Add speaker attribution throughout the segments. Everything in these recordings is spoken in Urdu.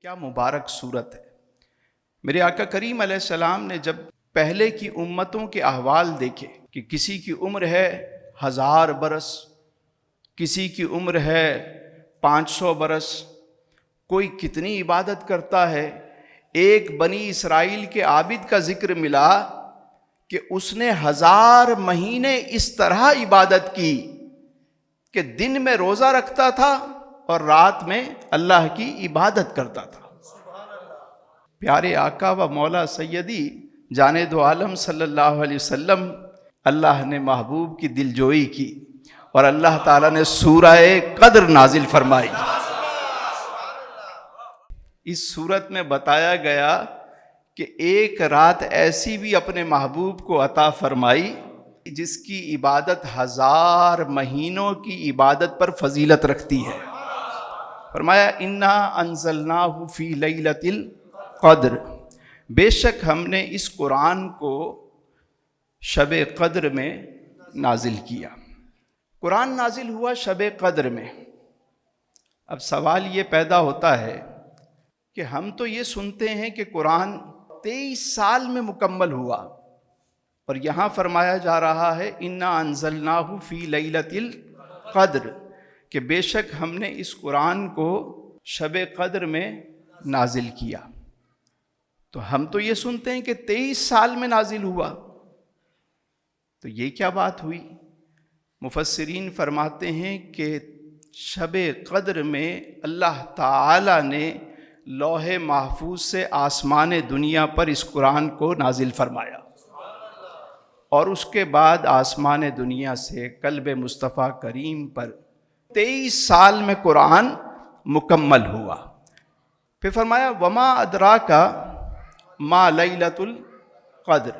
Speaker 1: کیا مبارک صورت ہے۔ میرے آقا کریم علیہ السلام نے جب پہلے کی امتوں کے احوال دیکھے کہ کسی کی عمر ہے 1000 برس، کسی کی عمر ہے 500 برس، کوئی کتنی عبادت کرتا ہے۔ ایک بنی اسرائیل کے عابد کا ذکر ملا کہ اس نے 1000 مہینے اس طرح عبادت کی کہ دن میں روزہ رکھتا تھا اور رات میں اللہ کی عبادت کرتا تھا۔ پیارے آقا و مولا سیدی جانے دو عالم صلی اللہ علیہ وسلم، اللہ نے محبوب کی دلجوئی کی اور اللہ تعالیٰ نے سورہ قدر نازل فرمائی۔ اس صورت میں بتایا گیا کہ ایک رات ایسی بھی اپنے محبوب کو عطا فرمائی جس کی عبادت 1000 مہینوں کی عبادت پر فضیلت رکھتی ہے۔ فرمایا انا انزلناہ فی لیلۃ القدر، بے شک ہم نے اس قرآن کو شب قدر میں نازل کیا۔ قرآن نازل ہوا شب قدر میں۔ اب سوال یہ پیدا ہوتا ہے کہ ہم تو یہ سنتے ہیں کہ قرآن 23 سال میں مکمل ہوا، اور یہاں فرمایا جا رہا ہے انا انزلناہ فی لیلۃ القدر کہ بے شک ہم نے اس قرآن کو شب قدر میں نازل کیا۔ تو ہم تو یہ سنتے ہیں کہ 23 سال میں نازل ہوا، تو یہ کیا بات ہوئی؟ مفسرین فرماتے ہیں کہ شب قدر میں اللہ تعالی نے لوح محفوظ سے آسمان دنیا پر اس قرآن کو نازل فرمایا، اور اس کے بعد آسمان دنیا سے قلب مصطفیٰ کریم پر 23 سال میں قرآن مکمل ہوا۔ پھر فرمایا وما ادراک ما لیلۃ القدر،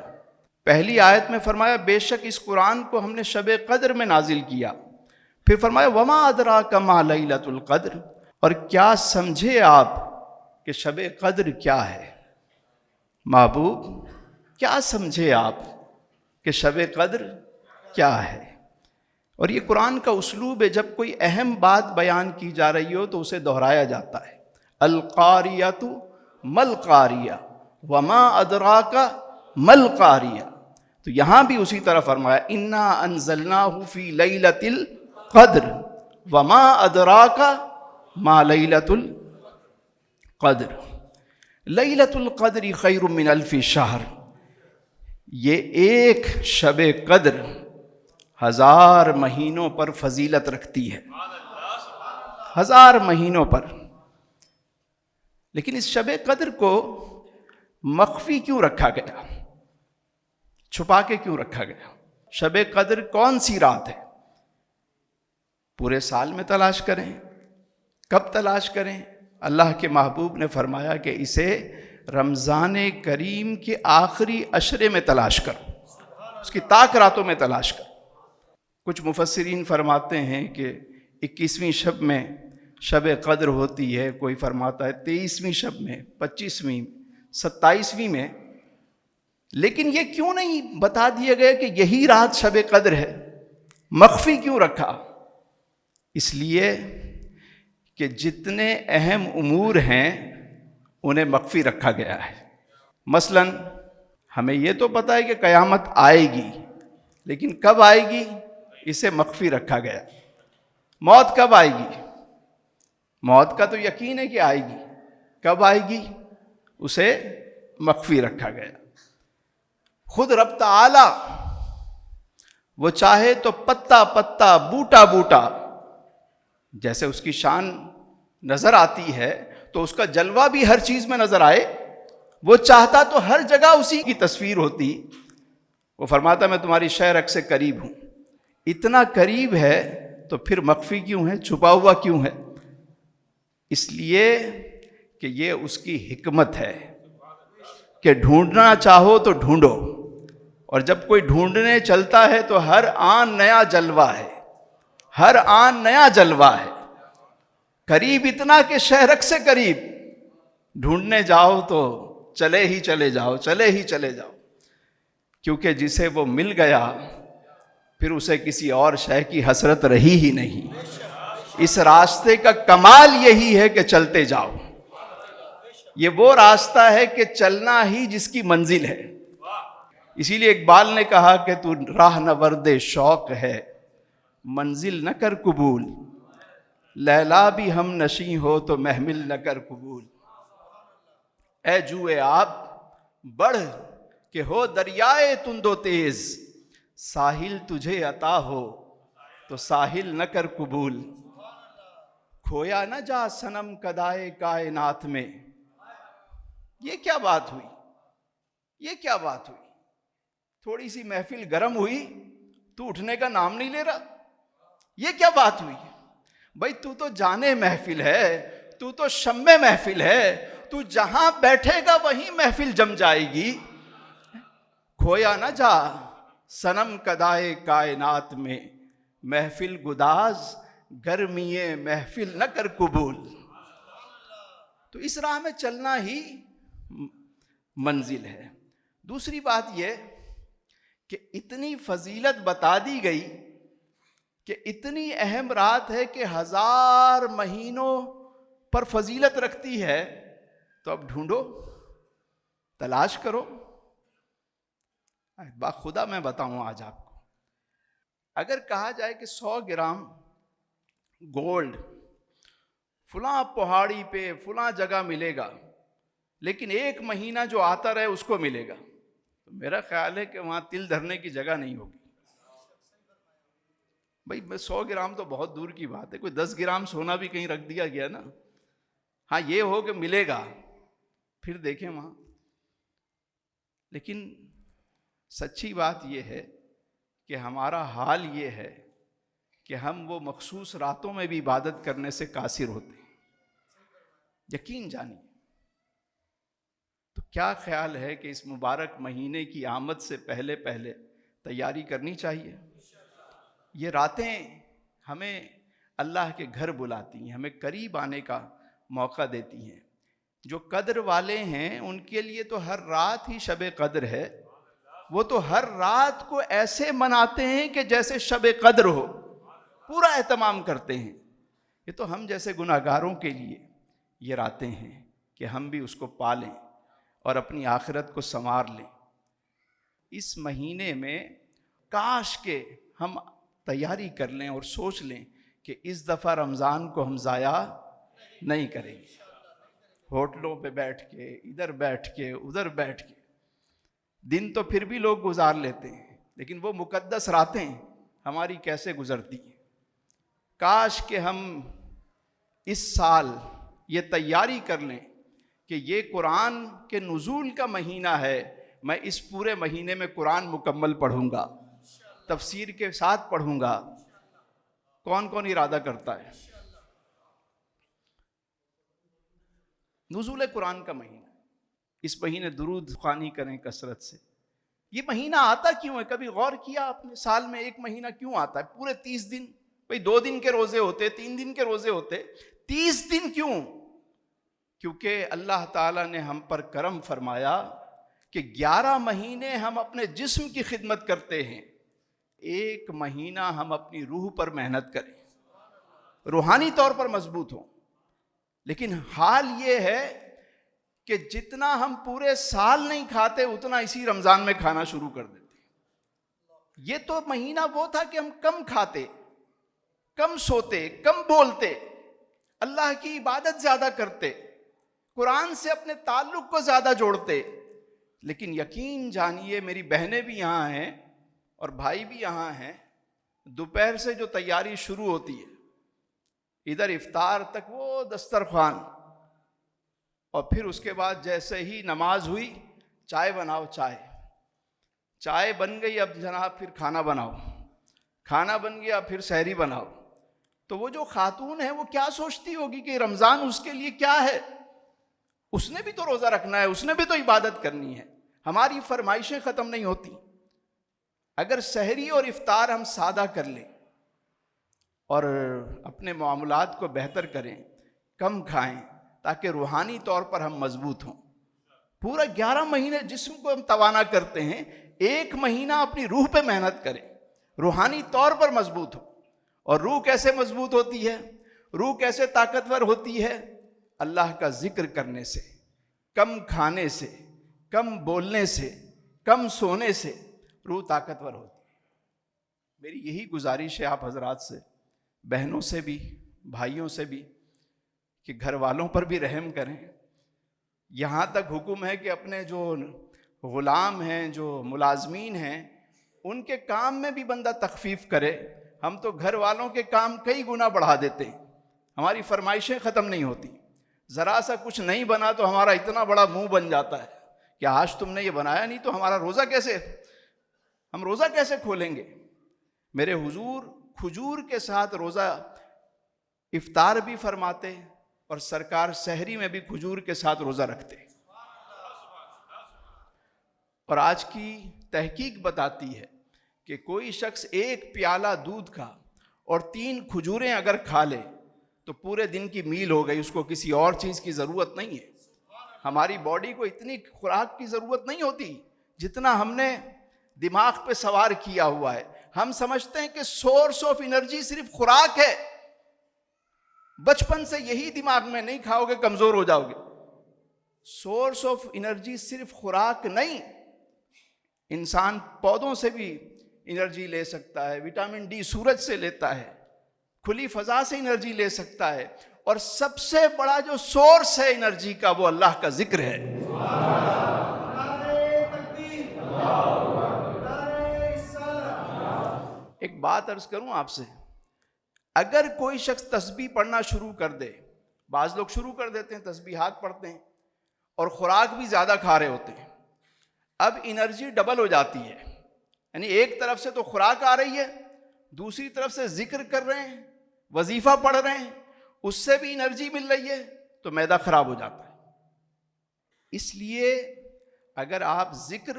Speaker 1: پہلی آیت میں فرمایا بے شک اس قرآن کو ہم نے شب قدر میں نازل کیا۔ پھر فرمایا وما ادراک ما لیلۃ القدر، اور کیا سمجھے آپ کہ شب قدر کیا ہے؟ محبوب کیا سمجھے آپ کہ شب قدر کیا ہے؟ اور یہ قرآن کا اسلوب ہے، جب کوئی اہم بات بیان کی جا رہی ہو تو اسے دہرایا جاتا ہے۔ القاریۃ مل قاریہ وما ادراک مل قاریہ، تو یہاں بھی اسی طرح فرمایا انا انزلناہ فی لیلۃ القدر وما ادراک ما لیلۃ القدر لیلۃ القدر خیر من الف شہر، یہ ایک شب قدر 1000 مہینوں پر فضیلت رکھتی ہے، 1000 مہینوں پر۔ لیکن اس شب قدر کو مخفی کیوں رکھا گیا؟ چھپا کے کیوں رکھا گیا؟ شب قدر کون سی رات ہے؟ پورے سال میں تلاش کریں، کب تلاش کریں؟ اللہ کے محبوب نے فرمایا کہ اسے رمضان کریم کے آخری عشرے میں تلاش کرو، اس کی طاق راتوں میں تلاش کرو۔ کچھ مفسرین فرماتے ہیں کہ 21ویں شب میں شب قدر ہوتی ہے، کوئی فرماتا ہے 23ویں شب میں، 25ویں، 27ویں میں۔ لیکن یہ کیوں نہیں بتا دیا گیا کہ یہی رات شب قدر ہے؟ مخفی کیوں رکھا؟ اس لیے کہ جتنے اہم امور ہیں انہیں مخفی رکھا گیا ہے۔ مثلا ہمیں یہ تو پتہ ہے کہ قیامت آئے گی، لیکن کب آئے گی اسے مخفی رکھا گیا۔ موت کب آئے گی؟ موت کا تو یقین ہے کہ آئے گی، کب آئے گی اسے مخفی رکھا گیا۔ خود رب تعالی وہ چاہے تو پتا پتا بوٹا بوٹا جیسے اس کی شان نظر آتی ہے تو اس کا جلوہ بھی ہر چیز میں نظر آئے، وہ چاہتا تو ہر جگہ اسی کی تصویر ہوتی۔ وہ فرماتا میں تمہاری شہ رگ سے قریب ہوں، اتنا قریب ہے تو پھر مخفی کیوں ہے، چھپا ہوا کیوں ہے؟ اس لیے کہ یہ اس کی حکمت ہے کہ ڈھونڈنا چاہو تو ڈھونڈو، اور جب کوئی ڈھونڈنے چلتا ہے تو ہر آن نیا جلوہ ہے، ہر آن نیا جلوہ ہے۔ قریب اتنا کہ شہ رگ سے قریب، ڈھونڈنے جاؤ تو چلے ہی چلے جاؤ، چلے ہی چلے جاؤ، کیونکہ جسے وہ مل گیا پھر اسے کسی اور شے کی حسرت رہی ہی نہیں۔ اس راستے کا کمال یہی ہے کہ چلتے جاؤ، یہ وہ راستہ ہے کہ چلنا ہی جس کی منزل ہے. اسی لیے اقبال نے کہا کہ تو راہ نورد شوق ہے، منزل نہ کر قبول، لیلا بھی ہم نشیں ہو تو محمل نہ کر قبول. اے جوئے آب بڑھ کہ ہو دریائے تند و تیز، ساحل تجھے عطا ہو تو ساحل نہ کر قبول. کھویا نہ جا صنم کدائے کائنات میں. یہ کیا بات ہوئی، یہ کیا بات ہوئی؟ تھوڑی سی محفل گرم ہوئی تو اٹھنے کا نام نہیں لے رہا. یہ کیا بات ہوئی؟ بھائی تو تو جانے محفل ہے، تو تو شمع محفل ہے، تو جہاں بیٹھے گا وہیں محفل جم جائے گی. کھویا نہ جا صنم کدائے کائنات میں، محفل گداز گرمی محفل نہ کر قبول. تو اس راہ میں چلنا ہی منزل ہے. دوسری بات یہ کہ اتنی فضیلت بتا دی گئی کہ اتنی اہم رات ہے کہ 1000 مہینوں پر فضیلت رکھتی ہے. تو اب ڈھونڈو، تلاش کرو. خدا میں بتاؤں آج آپ کو، اگر کہا جائے کہ 100 گرام گولڈ فلاں پہاڑی پہ فلاں جگہ ملے گا، لیکن 1 مہینہ جو آتا رہے اس کو ملے گا، تو میرا خیال ہے کہ وہاں تل دھرنے کی جگہ نہیں ہوگی. بھائی 100 گرام تو بہت دور کی بات ہے، کوئی 10 گرام سونا بھی کہیں رکھ دیا گیا نا، ہاں یہ ہو کہ ملے گا پھر دیکھیں وہاں. لیکن سچی بات یہ ہے کہ ہمارا حال یہ ہے کہ ہم وہ مخصوص راتوں میں بھی عبادت کرنے سے قاصر ہوتے ہیں. یقین جانیے. تو کیا خیال ہے کہ اس مبارک مہینے کی آمد سے پہلے پہلے تیاری کرنی چاہیے. یہ راتیں ہمیں اللہ کے گھر بلاتی ہیں، ہمیں قریب آنے کا موقع دیتی ہیں. جو قدر والے ہیں ان کے لیے تو ہر رات ہی شب قدر ہے. وہ تو ہر رات کو ایسے مناتے ہیں کہ جیسے شب قدر ہو، پورا اہتمام کرتے ہیں. یہ تو ہم جیسے گناہگاروں کے لیے یہ راتیں ہیں کہ ہم بھی اس کو پالیں اور اپنی آخرت کو سنوار لیں. اس مہینے میں کاش کہ ہم تیاری کر لیں اور سوچ لیں کہ اس دفعہ رمضان کو ہم ضائع نہیں کریں گے. ہوٹلوں پہ بیٹھ کے، ادھر بیٹھ کے، ادھر بیٹھ کے دن تو پھر بھی لوگ گزار لیتے ہیں، لیکن وہ مقدس راتیں ہماری کیسے گزرتی ہیں. کاش کہ ہم اس سال یہ تیاری کر لیں کہ یہ قرآن کے نزول کا مہینہ ہے، میں اس پورے مہینے میں قرآن مکمل پڑھوں گا، تفسیر کے ساتھ پڑھوں گا. کون کون ارادہ کرتا ہے؟ نزول قرآن کا مہینہ، اس مہینے درود خوانی کریں کثرت سے. یہ مہینہ آتا کیوں ہے؟ کبھی غور کیا آپ نے؟ سال میں ایک مہینہ کیوں آتا ہے؟ پورے 30 دن، بھئی 2 دن کے روزے ہوتے، 3 دن کے روزے ہوتے، 30 دن کیوں؟ کیونکہ اللہ تعالیٰ نے ہم پر کرم فرمایا کہ 11 مہینے ہم اپنے جسم کی خدمت کرتے ہیں، 1 مہینہ ہم اپنی روح پر محنت کریں، روحانی طور پر مضبوط ہوں. لیکن حال یہ ہے کہ جتنا ہم پورے سال نہیں کھاتے اتنا اسی رمضان میں کھانا شروع کر دیتے. یہ تو مہینہ وہ تھا کہ ہم کم کھاتے، کم سوتے، کم بولتے، اللہ کی عبادت زیادہ کرتے، قرآن سے اپنے تعلق کو زیادہ جوڑتے. لیکن یقین جانیے، میری بہنیں بھی یہاں ہیں اور بھائی بھی یہاں ہیں، دوپہر سے جو تیاری شروع ہوتی ہے، ادھر افطار تک وہ دسترخوان، اور پھر اس کے بعد جیسے ہی نماز ہوئی چائے بناؤ، چائے بن گئی، اب جناب پھر کھانا بناؤ، کھانا بن گیا پھر سحری بناؤ. تو وہ جو خاتون ہے وہ کیا سوچتی ہوگی کہ رمضان اس کے لیے کیا ہے؟ اس نے بھی تو روزہ رکھنا ہے، اس نے بھی تو عبادت کرنی ہے. ہماری فرمائشیں ختم نہیں ہوتی. اگر سحری اور افطار ہم سادہ کر لیں اور اپنے معاملات کو بہتر کریں، کم کھائیں، تاکہ روحانی طور پر ہم مضبوط ہوں. پورا 11 مہینے جسم کو ہم توانا کرتے ہیں، 1 مہینہ اپنی روح پہ محنت کریں، روحانی طور پر مضبوط ہو. اور روح کیسے مضبوط ہوتی ہے؟ روح کیسے طاقتور ہوتی ہے؟ اللہ کا ذکر کرنے سے، کم کھانے سے، کم بولنے سے، کم سونے سے روح طاقتور ہوتی ہے۔ میری یہی گزارش ہے آپ حضرات سے، بہنوں سے بھی، بھائیوں سے بھی، کہ گھر والوں پر بھی رحم کریں۔ یہاں تک حکم ہے کہ اپنے جو غلام ہیں، جو ملازمین ہیں، ان کے کام میں بھی بندہ تخفیف کرے۔ ہم تو گھر والوں کے کام کئی گنا بڑھا دیتے ہیں، ہماری فرمائشیں ختم نہیں ہوتی۔ ذرا سا کچھ نہیں بنا تو ہمارا اتنا بڑا منہ بن جاتا ہے کہ آج تم نے یہ بنایا نہیں تو ہمارا روزہ کیسے، ہم روزہ کیسے کھولیں گے؟ میرے حضور کھجور کے ساتھ روزہ افطار بھی فرماتے اور سرکار سحری میں بھی کھجور کے ساتھ روزہ رکھتے۔ اور آج کی تحقیق بتاتی ہے کہ کوئی شخص ایک پیالہ دودھ کا اور 3 کھجوریں اگر کھا لے تو پورے دن کی میل ہو گئی، اس کو کسی اور چیز کی ضرورت نہیں ہے۔ ہماری باڈی کو اتنی خوراک کی ضرورت نہیں ہوتی جتنا ہم نے دماغ پہ سوار کیا ہوا ہے۔ ہم سمجھتے ہیں کہ سورس آف انرجی صرف خوراک ہے، بچپن سے یہی دماغ میں نہیں کھاؤ گے کمزور ہو جاؤ گے۔ سورس آف انرجی صرف خوراک نہیں، انسان پودوں سے بھی انرجی لے سکتا ہے، وٹامن ڈی سورج سے لیتا ہے، کھلی فضا سے انرجی لے سکتا ہے، اور سب سے بڑا جو سورس ہے انرجی کا وہ اللہ کا ذکر ہے۔ ایک بات عرض کروں آپ سے، اگر کوئی شخص تسبیح پڑھنا شروع کر دے، بعض لوگ شروع کر دیتے ہیں تسبیحات پڑھتے ہیں اور خوراک بھی زیادہ کھا رہے ہوتے ہیں، اب انرجی ڈبل ہو جاتی ہے۔ یعنی ایک طرف سے تو خوراک آ رہی ہے، دوسری طرف سے ذکر کر رہے ہیں، وظیفہ پڑھ رہے ہیں، اس سے بھی انرجی مل رہی ہے، تو معدہ خراب ہو جاتا ہے۔ اس لیے اگر آپ ذکر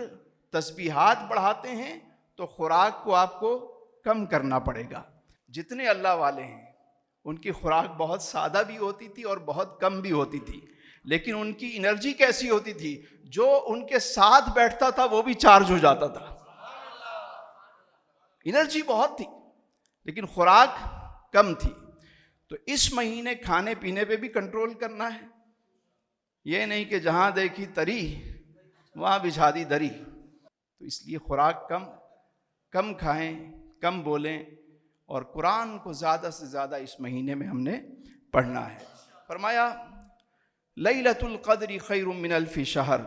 Speaker 1: تسبیحات بڑھاتے ہیں تو خوراک کو آپ کو کم کرنا پڑے گا۔ جتنے اللہ والے ہیں ان کی خوراک بہت سادہ بھی ہوتی تھی اور بہت کم بھی ہوتی تھی، لیکن ان کی انرجی کیسی ہوتی تھی، جو ان کے ساتھ بیٹھتا تھا وہ بھی چارج ہو جاتا تھا۔ انرجی بہت تھی لیکن خوراک کم تھی۔ تو اس مہینے کھانے پینے پہ بھی کنٹرول کرنا ہے، یہ نہیں کہ جہاں دیکھی تری وہاں بچھا دی دری۔ تو اس لیے خوراک کم کھائیں، کم بولیں، اور قرآن کو زیادہ سے زیادہ اس مہینے میں ہم نے پڑھنا ہے۔ فرمایا لیلۃ القدر خیر من الف شہر،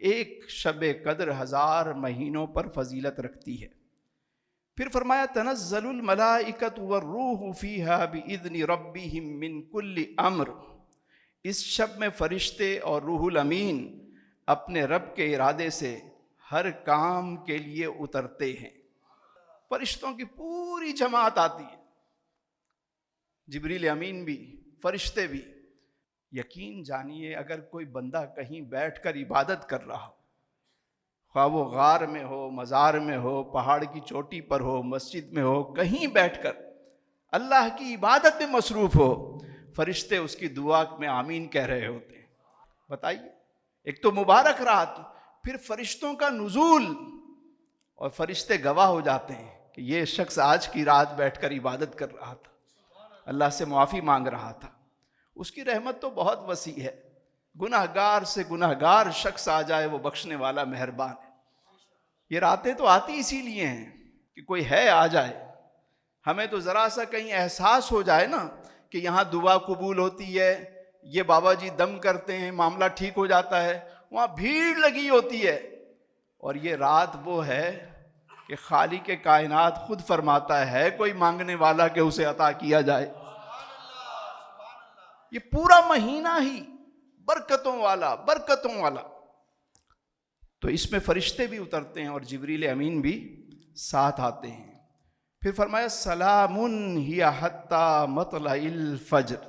Speaker 1: ایک شب قدر 1000 مہینوں پر فضیلت رکھتی ہے۔ پھر فرمایا تنزل الملائکۃ والروح فیہا باذن ربہم من کل امر، اس شب میں فرشتے اور روح الامین اپنے رب کے ارادے سے ہر کام کے لیے اترتے ہیں۔ فرشتوں کی پوری جماعت آتی ہے، جبریل امین بھی، فرشتے بھی۔ یقین جانیے اگر کوئی بندہ کہیں بیٹھ کر عبادت کر رہا ہو، خواہ وہ غار میں ہو، مزار میں ہو، پہاڑ کی چوٹی پر ہو، مسجد میں ہو، کہیں بیٹھ کر اللہ کی عبادت میں مصروف ہو، فرشتے اس کی دعا میں آمین کہہ رہے ہوتے ہیں۔ بتائیے، ایک تو مبارک رات، پھر فرشتوں کا نزول، اور فرشتے گواہ ہو جاتے ہیں کہ یہ شخص آج کی رات بیٹھ کر عبادت کر رہا تھا، اللہ سے معافی مانگ رہا تھا۔ اس کی رحمت تو بہت وسیع ہے، گناہ گار سے گناہ گار شخص آ جائے وہ بخشنے والا مہربان ہے۔ یہ راتیں تو آتی اسی لیے ہیں کہ کوئی ہے آ جائے، ہمیں تو ذرا سا کہیں احساس ہو جائے نا کہ یہاں دعا قبول ہوتی ہے، یہ بابا جی دم کرتے ہیں معاملہ ٹھیک ہو جاتا ہے، وہاں بھیڑ لگی ہوتی ہے۔ اور یہ رات وہ ہے کہ خالق کائنات خود فرماتا ہے کوئی مانگنے والا کہ اسے عطا کیا جائے۔ یہ پورا مہینہ ہی برکتوں والا، تو اس میں فرشتے بھی اترتے ہیں اور جبریل امین بھی ساتھ آتے ہیں۔ پھر فرمایا سلام ہی حتی مطلع الفجر،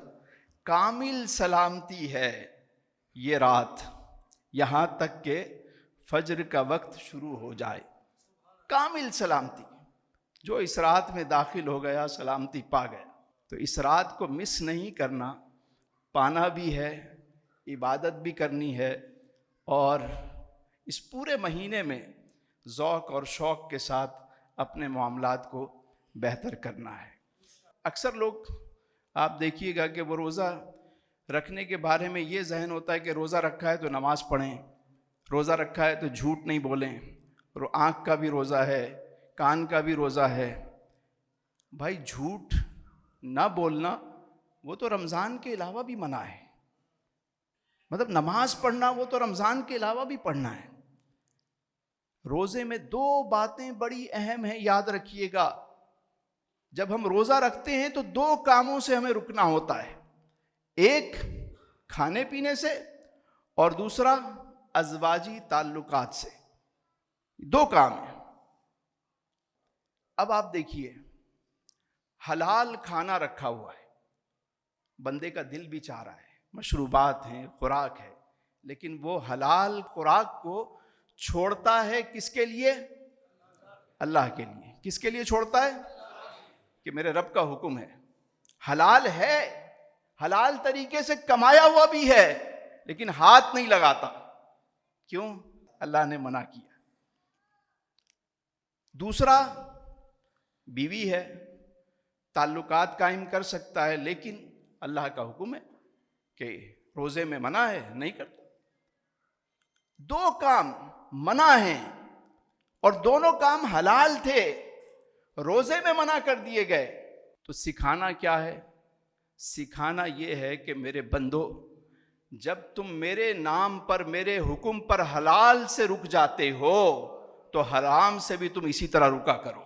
Speaker 1: کامل سلامتی ہے یہ رات یہاں تک کہ فجر کا وقت شروع ہو جائے۔ کامل سلامتی، جو اس رات میں داخل ہو گیا سلامتی پا گیا۔ تو اس رات کو مس نہیں کرنا، پانا بھی ہے، عبادت بھی کرنی ہے، اور اس پورے مہینے میں ذوق اور شوق کے ساتھ اپنے معاملات کو بہتر کرنا ہے۔ اکثر لوگ آپ دیکھیے گا کہ وہ روزہ رکھنے کے بارے میں یہ ذہن ہوتا ہے کہ روزہ رکھا ہے تو نماز پڑھیں، روزہ رکھا ہے تو جھوٹ نہیں بولیں، آنکھ کا بھی روزہ ہے، کان کا بھی روزہ ہے۔ بھائی جھوٹ نہ بولنا وہ تو رمضان کے علاوہ بھی منع ہے، مطلب نماز پڑھنا وہ تو رمضان کے علاوہ بھی پڑھنا ہے۔ روزے میں دو باتیں بڑی اہم ہیں، یاد رکھیے گا۔ جب ہم روزہ رکھتے ہیں تو دو کاموں سے ہمیں رکنا ہوتا ہے، ایک کھانے پینے سے اور دوسرا ازواجی تعلقات سے، دو کام ہیں۔ اب آپ دیکھیے، حلال کھانا رکھا ہوا ہے، بندے کا دل بھی چاہ رہا ہے، مشروبات ہیں، خوراک ہے، لیکن وہ حلال خوراک کو چھوڑتا ہے کس کے لیے؟ اللہ کے لیے۔ کس کے لیے چھوڑتا ہے؟ کہ میرے رب کا حکم ہے، حلال ہے، حلال طریقے سے کمایا ہوا بھی ہے، لیکن ہاتھ نہیں لگاتا۔ کیوں؟ اللہ نے منع کیا۔ دوسرا بیوی ہے، تعلقات قائم کر سکتا ہے، لیکن اللہ کا حکم ہے کہ روزے میں منع ہے، نہیں کرتا۔ دو کام منع ہیں اور دونوں کام حلال تھے، روزے میں منع کر دیے گئے۔ تو سکھانا کیا ہے؟ سکھانا یہ ہے کہ میرے بندو، جب تم میرے نام پر، میرے حکم پر حلال سے رک جاتے ہو تو حرام سے بھی تم اسی طرح رکا کرو۔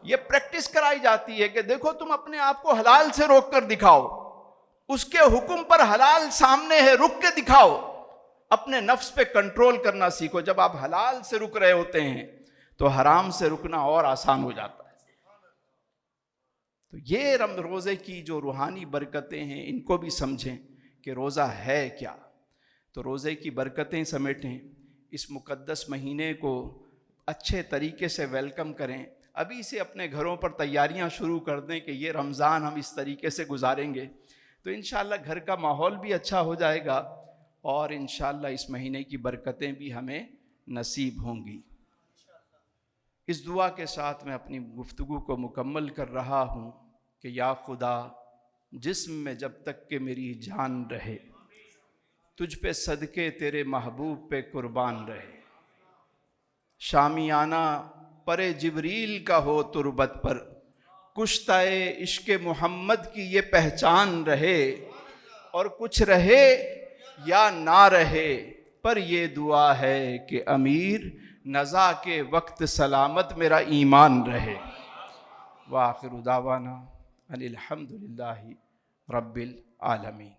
Speaker 1: یہ پریکٹس کرائی جاتی ہے کہ دیکھو تم اپنے آپ کو حلال سے روک کر دکھاؤ، اس کے حکم پر حلال سامنے ہے، رک کے دکھاؤ، اپنے نفس پہ کنٹرول کرنا سیکھو۔ جب آپ حلال سے رک رہے ہوتے ہیں تو حرام سے رکنا اور آسان ہو جاتا ہے۔ تو یہ روزے کی جو روحانی برکتیں ہیں، ان کو بھی سمجھیں کہ روزہ ہے کیا۔ تو روزے کی برکتیں سمیٹیں، اس مقدس مہینے کو اچھے طریقے سے ویلکم کریں، ابھی سے اپنے گھروں پر تیاریاں شروع کر دیں کہ یہ رمضان ہم اس طریقے سے گزاریں گے، تو انشاءاللہ گھر کا ماحول بھی اچھا ہو جائے گا اور انشاءاللہ اس مہینے کی برکتیں بھی ہمیں نصیب ہوں گی۔ اس دعا کے ساتھ میں اپنی گفتگو کو مکمل کر رہا ہوں کہ یا خدا، جسم میں جب تک کہ میری جان رہے، تجھ پہ صدقے تیرے محبوب پہ قربان رہے، شامیانہ پرے جبریل کا ہو تربت پر، کشتہ عشق محمد کی یہ پہچان رہے، اور کچھ رہے یا نہ رہے پر یہ دعا ہے کہ امیر نزا کے وقت سلامت میرا ایمان رہے۔ وآخر دعوانا ان الحمد للہ رب العالمین۔